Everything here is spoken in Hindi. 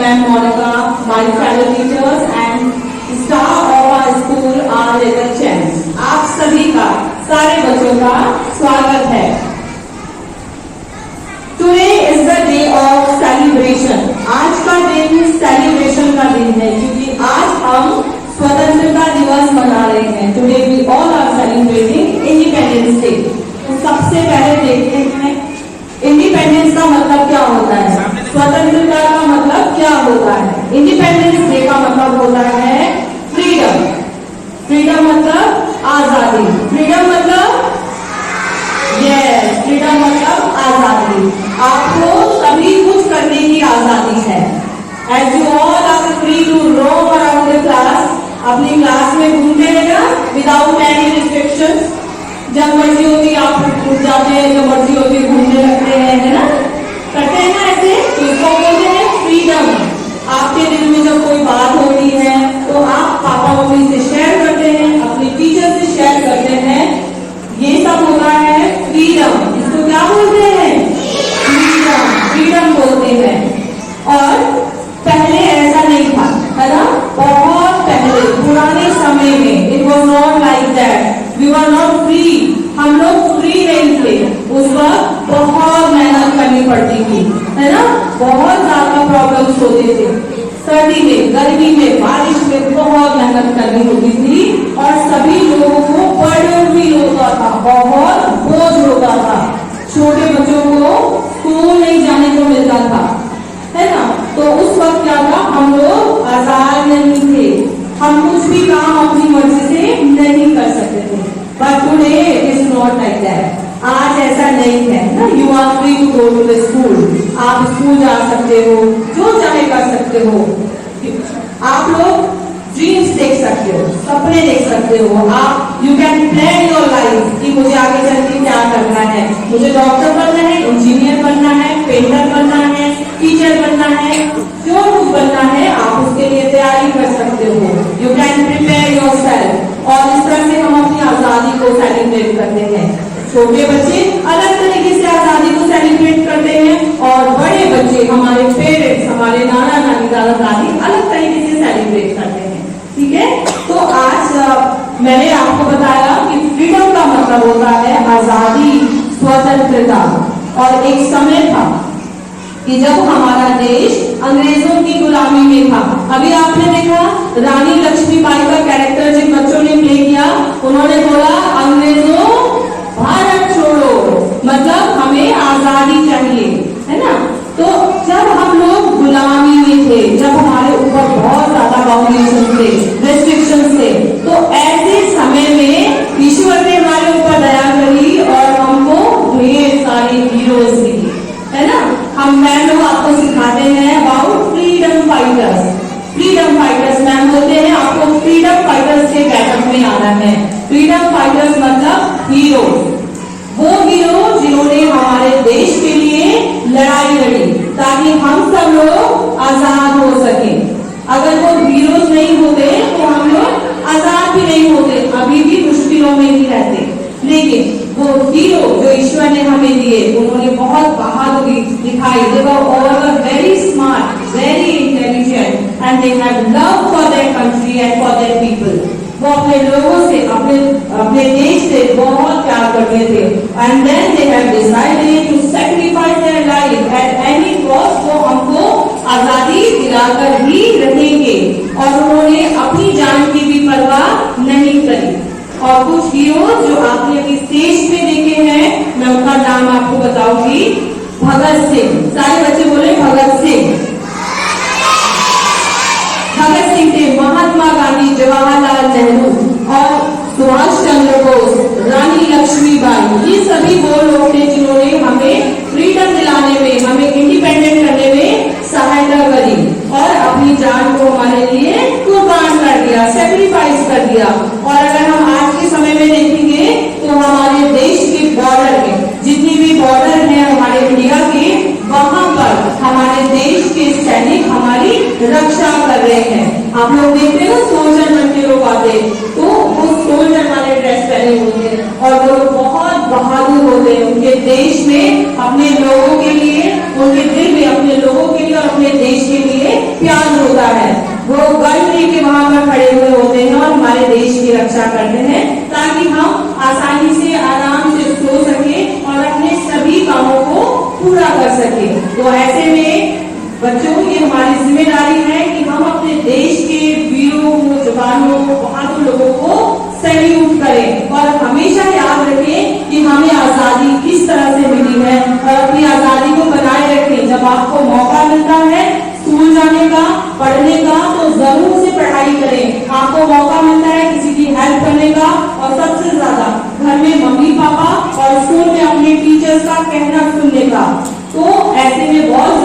Ma'am Monica, my fellow teachers and staff of our school, our little chants. आप सभी का, सारे बच्चों का स्वागत है। Today is the day of celebration. आज का दिन सेलिब्रेशन का दिन है क्योंकि आज हम स्वतंत्रता दिवस मना रहे हैं। Today we all are celebrating Independence Day. तो सबसे पहले देखते हैं इंडिपेंडेंस का मतलब क्या होता है, स्वतंत्रता का मतलब क्या होता है। इंडिपेंडेंस डे का मतलब होता है फ्रीडम। फ्रीडम मतलब आजादी। फ्रीडम मतलब यस, फ्रीडम मतलब आजादी। आपको सभी कुछ करने की आजादी है। As you all are free to roam around the class, अपनी क्लास में घूमते रहना विदाउट एनी रिस्ट्रिक्शंस। जब मर्जी होती आप उठ जाते हैं, जब मर्जी होती घूमने लगते हैं, है ना, करते हैं ना ऐसे, तो इसको बोलते हैं फ्रीडम। आपके दिल में जब कोई बात होती है तो आप पापा मम्मी से शेयर करते हैं, अपने टीचर से शेयर करते हैं, ये सब होता है फ्रीडम। इसको क्या बोलते हैं? फ्रीडम। फ्रीडम बोलते हैं। और पहले ऐसा नहीं था, है ना, बहुत पहले पुराने समय में it was not like that. We were not free, हम लोग फ्री नहीं थे। उस वक्त बहुत मेहनत करनी पड़ती थी, है ना, बहुत ज्यादा प्रॉब्लम्स होते थे। सर्दी में, गर्मी में, बारिश में बहुत मेहनत करनी होती थी और सभी लोगों को बर्डन भी होता था, बहुत बोझ होता था। छोटे बच्चों को स्कूल नहीं जाने को मिलता था, है ना। तो उस वक्त क्या था, हम लोग आजाद नहीं थे, हम कुछ भी काम अपनी मर्जी से नहीं कर सकते थे। But today it is not like that. आज ऐसा नहीं है ना, you are free to go to the school. आप स्कूल जा सकते हो, जो चाहे कर सकते हो। आप लोग ड्रीम्स देख सकते हो, सपने देख सकते हो। आप you can plan your life कि मुझे आगे चल के क्या करना है, मुझे डॉक्टर बनना है, इंजीनियर बनना है, पेंटर बनना है, टीचर बनना है, जो कुछ बनना है आप उसके लिए तैयारी कर सकते हो। You can prepare yourself. और इस तरह से हम अपनी आजादी को सेलिब्रेट करते हैं। छोटे बच्चे अलग तरीके से आजादी को सेलिब्रेट करते हैं और बड़े बच्चे, हमारे पेरेंट्स, हमारे नाना नानी, दादा दादी अलग तरीके से सेलिब्रेट करते हैं। ठीक है, तो आज मैंने आपको बताया कि फ्रीडम का मतलब होता है आजादी, स्वतंत्रता। और एक समय था कि जब हमारा देश अंग्रेजों की गुलामी में था। अभी आपने देखा रानी लक्ष्मीबाई का कैरेक्टर जिन बच्चों ने प्ले किया, उन्होंने बोला अंग्रेजों भारत छोड़ो, मतलब हमें आजादी चाहिए, है ना। तो जब हम लोग गुलामी में थे, जब हमारे ऊपर बहुत ज्यादा बाउंडेशन थे, रेस्ट्रिक्शन थे, तो ऐसे समय में ईश्वर ने हमारे ऊपर दया करी और हमको ढेर सारे हीरोज दिए, है ना। हम मैम लोग आपको सिखाते हैं about freedom fighters. Freedom fighters ma'am बोलते हैं आपको फ्रीडम फाइटर्स के बैकअप में आना है। फ्रीडम फाइटर्स मतलब हीरो, वो हीरो जिन्होंने हमारे देश के लिए लड़ाई लड़ी ताकि हम सब लोग आजाद हो सके। अगर वो हीरोज नहीं होते तो हम लोग आजाद भी नहीं होते, अभी भी मुश्किलों में ही रहते। लेकिन वो हीरो जो ईश्वर ने हमें दिए, उन्होंने बहुत बहादुरी दिखाई। They were all very smart, very intelligent, and they had love for their country and for their people. वो अपने लोगों से, अपने देश से बहुत प्यार करते थे। And then they have decided to sacrifice their life at any cost। वो हमको आजादी दिलाकर ही रहेंगे और उन्होंने अपनी जान की भी परवाह नहीं करी। और कुछ हीरो जो आपने अभी स्टेज पे देखे हैं, मैं उनका नाम आपको बताऊंगी। भगत सिंह, सारे बच्चे बोले भगत सिंह। भगत सिंह थे, महात्मा गांधी, जवाहरलाल नेहरू और सुभाष चंद्र बोस, रानी लक्ष्मीबाई, ये सभी वो लोग थे जिन्होंने हमें फ्रीडम दिलाने में, हमें इंडिपेंडेंट करने में सहायता करी और अपनी जान को हमारे लिए कुर्बान कर दिया, सेक्रीफाइस कर दिया। और अगर हम आज के समय में देखेंगे तो हमारे देश के बॉर्डर में जितनी भी बॉर्डर है हमारे इंडिया के, वहां पर हमारे देश के सैनिक हमारी रक्षा कर रहे हैं। आप लोग देखते हैं ना, सोल्जर बन के लोग आते, तो वो सोल्जर वाले ड्रेस पहने होते हैं और वो बहुत बहादुर होते हैं। उनके देश में अपने लोगों के लिए, उनके दिल में अपने लोगों के लिए और अपने देश के लिए करते हैं ताकि हम आसानी से आराम से सो सके और अपने सभी कामों को पूरा कर सके। तो ऐसे में बच्चों, ये हमारी जिम्मेदारी है कि हम अपने देश के वीरों, जवानों, बहादुर लोगों को सैल्यूट करें और हमेशा याद रखें कि हमें आजादी किस तरह से मिली है और अपनी आजादी को बनाए रखें। जब आपको मौका मिलता है स्कूल जाने का, पढ़ने का, तो जरूर से पढ़ाई करें। आपको मौका मिलता है किसी की हेल्प करने का और सबसे ज्यादा घर में मम्मी पापा और स्कूल में अपने टीचर्स का कहना सुनने का, तो ऐसे में बहुत